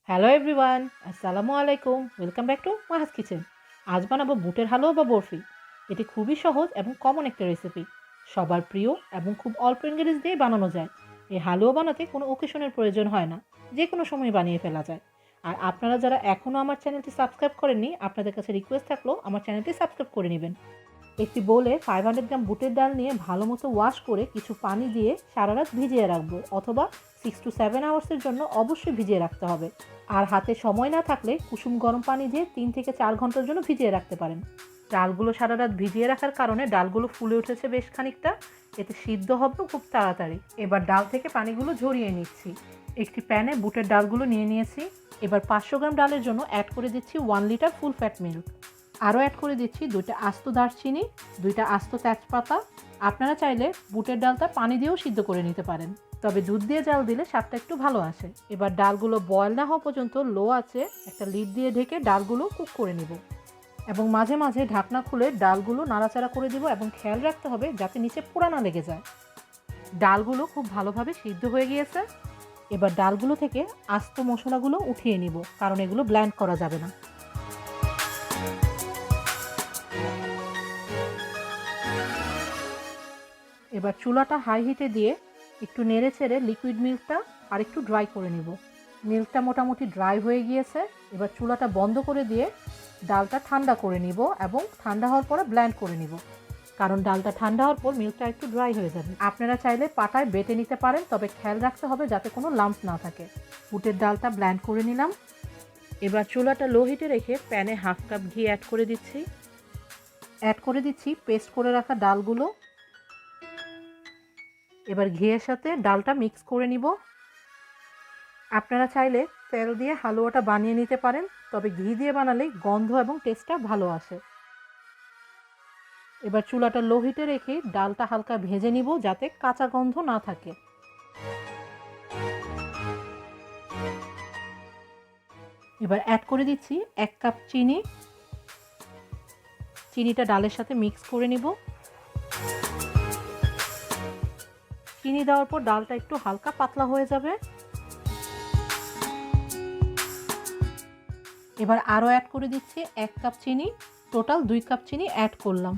Hello everyone, আসসালামু আলাইকুম। Welcome back to Mahaj kitchen. আজ বানাবো বুটের হালুয়া বা বরফি। এটি খুবই সহজ এবং কমন একটা রেসিপি, সবার প্রিয় এবং খুব অল্প ইনগ্রিডিয়েন্টস দিয়ে বানানো যায়। এই হালুয়া বানাতে কোনো ওকেশনের প্রয়োজন হয় না, যে কোনো সময় বানিয়ে ফেলা যায়। আর আপনারা যারা এখনও আমার চ্যানেলটি সাবস্ক্রাইব করেননি, আপনাদের কাছে রিকোয়েস্ট থাকলো আমার চ্যানেলটি সাবস্ক্রাইব করে নেবেন। একটি বোলে 500 গ্রাম বুটের ডাল নিয়ে ভালো মতো ওয়াশ করে কিছু পানি দিয়ে সারা রাত ভিজিয়ে রাখবো, অথবা 6 to 7 আওয়ার্সের জন্য অবশ্যই ভিজিয়ে রাখতে হবে। আর হাতে সময় না থাকলে কুসুম গরম পানি দিয়ে 3 থেকে 4 ঘন্টার জন্য ভিজিয়ে রাখতে পারেন। ডালগুলো সারা রাত ভিজিয়ে রাখার কারণে ডালগুলো ফুলে উঠেছে বেশ খানিকটা, এতে সিদ্ধ হবে খুব তাড়াতাড়ি। এবার ডাল থেকে পানিগুলো ঝরিয়ে নিচ্ছি। একটি প্যানে বুটের ডালগুলো নিয়ে নিয়েছি। এবার 500 গ্রাম ডালের জন্য অ্যাড করে দিচ্ছি 1 লিটার ফুল ফ্যাট মিল্ক। আরও অ্যাড করে দিচ্ছি 2টা আস্ত দারচিনি, 2টা আস্ত তেজপাতা। আপনারা চাইলে বুটের ডালটা পানি দিয়েও সিদ্ধ করে নিতে পারেন, তবে দুধ দিয়ে জাল দিলে স্বাদটা একটু ভালো আসে। এবার ডালগুলো বয়েল না হওয়া পর্যন্ত লো আছে একটা লিড দিয়ে ঢেকে ডালগুলো কুক করে নিব, এবং মাঝে মাঝে ঢাকনা খুলে ডালগুলো নাড়াচাড়া করে দিব, এবং খেয়াল রাখতে হবে যাতে নিচে পোড়া না লেগে যায়। ডালগুলো খুব ভালোভাবে সিদ্ধ হয়ে গিয়েছে। এবার ডালগুলো থেকে আস্ত মশলাগুলো উঠিয়ে নিব, কারণ এগুলো ব্লেন্ড করা যাবে না। এবার চুলাটা হাই হিটে দিয়ে একটু নেড়ে চেড়ে লিকুইড মিল্কটা আর একটু ড্রাই করে নিব। মিল্কটা মোটামুটি ড্রাই হয়ে গিয়েছে। এবার চুলাটা বন্ধ করে দিয়ে ডালটা ঠান্ডা করে নিব, এবং ঠান্ডা হওয়ার পরে ব্লেন্ড করে নিব, কারণ ডালটা ঠান্ডা হওয়ার পর মিল্কটা একটু ড্রাই হয়ে যাবে। আপনারা চাইলে পাটায় বেটে নিতে পারেন, তবে খেয়াল রাখতে হবে যাতে কোনো লাম্পস না থাকে। বুটের ডালটা ব্লেন্ড করে নিলাম। এবার চুলাটা লো হিটে রেখে প্যানে 1/2 কাপ ঘি অ্যাড করে দিচ্ছি পেস্ট করে রাখা ডালগুলো। এবার ঘিয়ের সাথে ডালটা মিক্স করে নিব। আপনারা চাইলে তেল দিয়ে হালুয়াটা বানিয়ে নিতে পারেন, তবে ঘি দিয়ে বানালে গন্ধ এবং টেস্টটা ভালো আসে। এবার চুলাটা লো হিটে রেখে ডালটা হালকা ভেজে নিব, যাতে কাঁচা গন্ধ না থাকে। এবার অ্যাড করে দিচ্ছি 1 কাপ চিনি। চিনিটা ডালের সাথে মিক্স করে নিব। চিনি দেওয়ার পর ডালটা একটু হালকা পাতলা হয়ে যাবে। এবার আরও অ্যাড করে দিচ্ছি 1 কাপ চিনি। টোটাল 2 কাপ চিনি অ্যাড করলাম।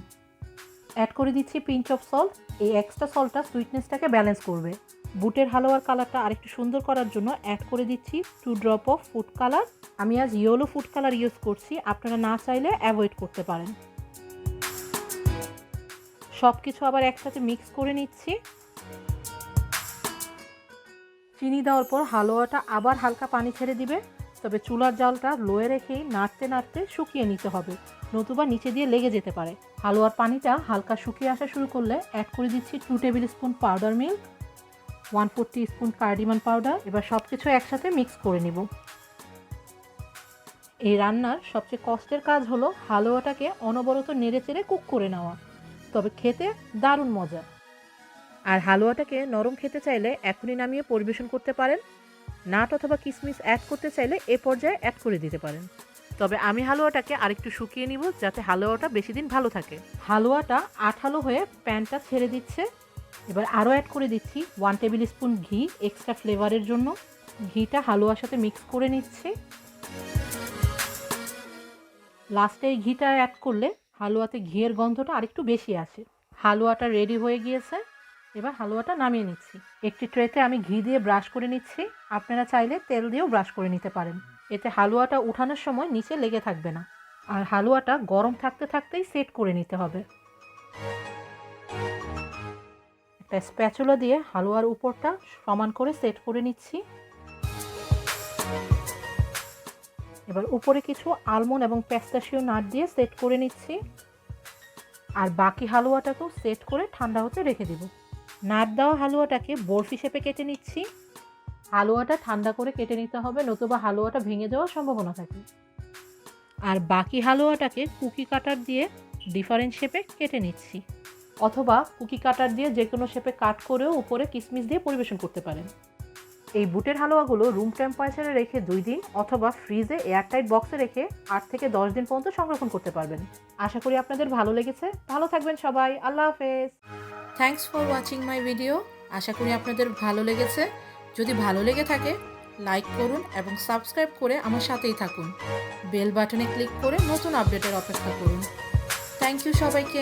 অ্যাড করে দিচ্ছি পিঞ্চ অফ সল্ট। এই এক্সট্রা সল্টটা সুইটনেসটাকে ব্যালেন্স করবে। বুটের হালুয়ার কালারটা আরেকটু সুন্দর করার জন্য অ্যাড করে দিচ্ছি 2 ড্রপ অফ ফুড কালার। আমি আজ ইয়েলো ফুড কালার ইউজ করছি, আপনারা না চাইলে অ্যাভয়েড করতে পারেন। সব কিছু আবার একসাথে মিক্স করে নিচ্ছি। চিনি দেওয়ার পর হালুয়াটা আবার হালকা পানি ছেড়ে দিবে, তবে চুলার জালটা লোয়ে রেখেই নাড়তে নাড়তে শুকিয়ে নিতে হবে, নতুবা নিচে দিয়ে লেগে যেতে পারে। হালুয়ার পানিটা হালকা শুকিয়ে আসা শুরু করলে অ্যাড করে দিচ্ছি 2 tablespoon powder milk, 1/4 teaspoon cardamom powder. এবার সব কিছু একসাথে মিক্স করে নিব। এই রান্নার সবচেয়ে কষ্টের কাজ হলো হালুয়াটাকে অনবরত নেড়ে চেড়ে কুক করে নেওয়া, তবে খেতে দারুণ মজা। আর হালুয়াটাকে নরম খেতে চাইলে এখনই নামিয়ে পরিবেশন করতে পারেন। নাট অথবা কিশমিশ অ্যাড করতে চাইলে এ পর্যায়ে অ্যাড করে দিতে পারেন। তবে আমি হালুয়াটাকে আরেকটু শুকিয়ে নিব, যাতে হালুয়াটা বেশি দিন ভালো থাকে। হালুয়াটা আঠালো হয়ে প্যানটা ছেড়ে দিচ্ছে। এবার আরও অ্যাড করে দিচ্ছি 1 টেবিল স্পুন ঘি এক্সট্রা ফ্লেভারের জন্য। ঘিটা হালুয়ার সাথে মিক্স করে নিচ্ছি। লাস্টে এই ঘিটা অ্যাড করলে হালুয়াতে ঘিয়ের গন্ধটা আরেকটু বেশি আসে। হালুয়াটা রেডি হয়ে গিয়েছে। এবার হালুয়াটা নামিয়ে নিচ্ছি। একটি ট্রেতে আমি ঘি দিয়ে ব্রাশ করে নিচ্ছি। আপনারা চাইলে তেল দিয়েও ব্রাশ করে নিতে পারেন, এতে হালুয়াটা উঠানোর সময় নিচে লেগে থাকবে না। আর হালুয়াটা গরম থাকতে থাকতেই সেট করে নিতে হবে। একটা স্প্যাচুলা দিয়ে হালুয়ার উপরটা সমান করে সেট করে নিচ্ছি। এবার উপরে কিছু আলমন্ড এবং পেস্তাশিও নাট দিয়ে সেট করে নিচ্ছি। আর বাকি হালুয়াটাকেও সেট করে ঠান্ডা হতে রেখে দেব। নাট দেওয়া হালুয়াটাকে বরফি শেপে কেটে নিচ্ছি। হালুয়াটা ঠান্ডা করে কেটে নিতে হবে, নতুবা হালুয়াটা ভেঙে যাওয়ার সম্ভাবনা থাকে। আর বাকি হালুয়াটাকে কুকি কাটার দিয়ে ডিফারেন্ট শেপে কেটে নিচ্ছি, অথবা কুকি কাটার দিয়ে যে কোনো শেপে কাট করেও উপরে কিশমিশ দিয়ে পরিবেশন করতে পারেন। এই বুটের হালুয়াগুলো রুম টেম্পারেচারে রেখে 2 দিন, অথবা ফ্রিজে এয়ারটাইট বক্সে রেখে 8 থেকে 10 দিন পর্যন্ত সংরক্ষণ করতে পারবেন। আশা করি আপনাদের ভালো লেগেছে। ভালো থাকবেন সবাই। আল্লাহ হাফেজ। Thanks for watching my video. আশা করি আপনাদের ভালো লেগেছে। যদি ভালো লেগে থাকে লাইক করুন এবং সাবস্ক্রাইব করে আমার সাথেই থাকুন। বেল বাটনে ক্লিক করে নতুন আপডেটের অপেক্ষা করুন। থ্যাংক ইউ সবাইকে।